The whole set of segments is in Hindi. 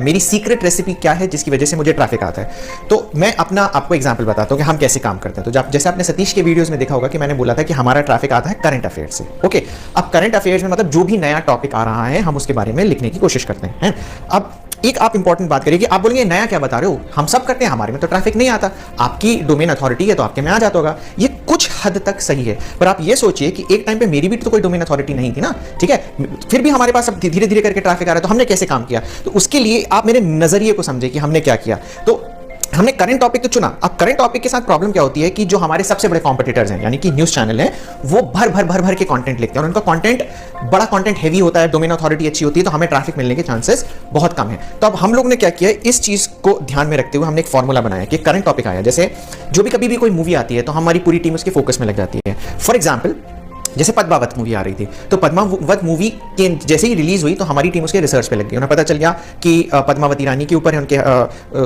मेरी सीक्रेट रेसिपी क्या है जिसकी वजह से मुझे ट्रैफिक आता है। तो मैं अपना आपको एग्जांपल बताता हूँ कि हम कैसे काम करते हैं। तो जैसे आपने सतीश के वीडियोस में देखा होगा कि मैंने बोला था कि हमारा ट्रैफिक आता है करंट अफेयर से। ओके, अब करंट अफेयर्स में मतलब जो भी नया टॉपिक आ रहा है हम उसके बारे में लिखने की कोशिश करते हैं। अब एक आप इंपॉर्टेंट बात करिए कि आप बोलेंगे नया क्या बता रहे हो, हम सब करते हैं, हमारे में तो ट्रैफिक नहीं आता, आपकी डोमेन अथॉरिटी है तो आपके में आ जाता होगा। ये कुछ हद तक सही है, पर आप ये सोचिए कि एक टाइम पे मेरी भी तो कोई डोमेन अथॉरिटी नहीं थी ना, ठीक है, फिर भी हमारे पास अब धीरे धीरे करके ट्रैफिक आ रहा है, तो हमने कैसे काम किया। तो उसके लिए आप मेरे नजरिए को समझे कि हमने क्या किया। तो हमने करंट टॉपिक तो चुना। अब करंट टॉपिक के साथ प्रॉब्लम क्या होती है कि जो हमारे सबसे बड़े कॉम्पिटिटर्स हैं यानी कि न्यूज चैनल हैं, वो भर के कंटेंट लिखते हैं और उनका कंटेंट बड़ा कंटेंट हैवी होता है, डोमेन अथॉरिटी अच्छी होती है, तो हमें ट्रैफिक मिलने के चांसेस बहुत कम है। तो अब हम लोग ने क्या किया, इस चीज को ध्यान में रखते हुए हमने एक फॉर्मूला बनाया कि करंट टॉपिक आया, जैसे जो भी कभी भी कोई मूवी आती है तो हमारी पूरी टीम उसके फोकस में लग जाती है। फॉर एग्जाम्पल जैसे पद्मावत मूवी आ रही थी, तो पद्मावत मूवी के जैसे ही रिलीज हुई तो हमारी टीम उसके रिसर्च पे लग गई। उन्हें पता चल गया कि पद्मावती रानी के ऊपर है, उनके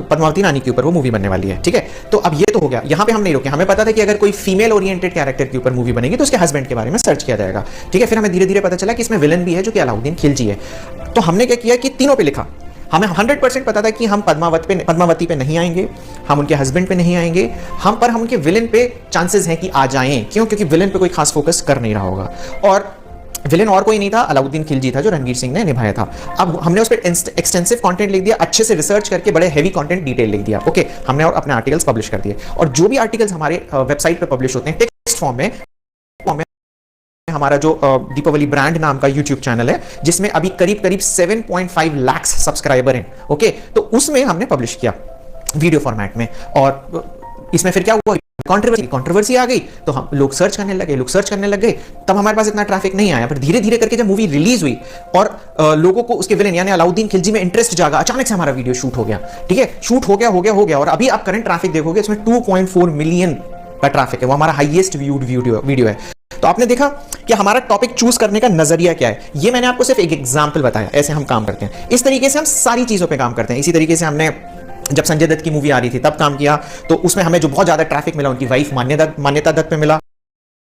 पद्मावती रानी के ऊपर वो मूवी बनने वाली है, ठीक है। तो अब ये तो हो गया, यहाँ पे हम नहीं रुके, हमें पता था कि अगर कोई फीमेल ओरिएंटेड कैरेक्टर के ऊपर मूवी बनेगी तो उसके हस्बैंड के बारे में सर्च किया जाएगा, ठीक है। फिर हमें धीरे धीरे पता चला कि इसमें विलन भी है जो कि अलाउद्दीन खिलजी है। तो हमने क्या किया कि तीनों पे लिखा। हमें 100% पता था कि हम पद्मावती पे नहीं आएंगे, हम उनके हस्बैंड पे नहीं आएंगे, हम उनके विलेन पे चांसेस हैं कि आ जाएं। क्यों? क्योंकि विलेन पे कोई खास फोकस कर नहीं रहा होगा, और विलेन और कोई नहीं था, अलाउद्दीन खिलजी था जो रणवीर सिंह ने निभाया था। अब हमने उस पर एक्सटेंसिव कंटेंट लिख दिया, अच्छे से रिसर्च करके बड़े हैवी कंटेंट डिटेल लिख दिया। ओके, हमने और अपने आर्टिकल्स पब्लिश कर दिए, और जो भी आर्टिकल्स हमारे वेबसाइट पे पब्लिश होते हैं टेक्स्ट फॉर्म में, हमारा जो दीपावली ब्रांड नाम का यूट्यूब चैनल है जिसमें अभी करीब 7.5 लाख सब्सक्राइबर हैं, ओके, तो उसमें हमने पब्लिश किया वीडियो फॉर्मेट में। और इसमें फिर क्या हुआ, कंट्रोवर्सी आ गई, तो हम लोग सर्च करने लगे। तब हमारे पास इतना ट्रैफिक नहीं आया, पर धीरे धीरे करके जब मूवी रिलीज हुई और लोगों को उसके विलेन यानी अलाउद्दीन खिलजी में इंटरेस्ट जागा, अचानक से हमारा वीडियो शूट हो गया, ठीक है, शूट हो गया। और अभी आप करंट ट्रैफिक देखोगे इसमें 2.4 मिलियन का ट्रैफिक है, वो हमारा हाईएस्ट व्यूड वीडियो है। तो आपने देखा कि हमारा टॉपिक चूज करने का नजरिया क्या है। ये मैंने आपको सिर्फ एक एग्जांपल बताया, ऐसे हम काम करते हैं। इस तरीके से हम सारी चीजों पे काम करते हैं। इसी तरीके से हमने जब संजय दत्त की मूवी आ रही थी तब काम किया, तो उसमें हमें जो बहुत ज्यादा ट्रैफिक मिला, उनकी वाइफ मान्यता दत्त पे मिला।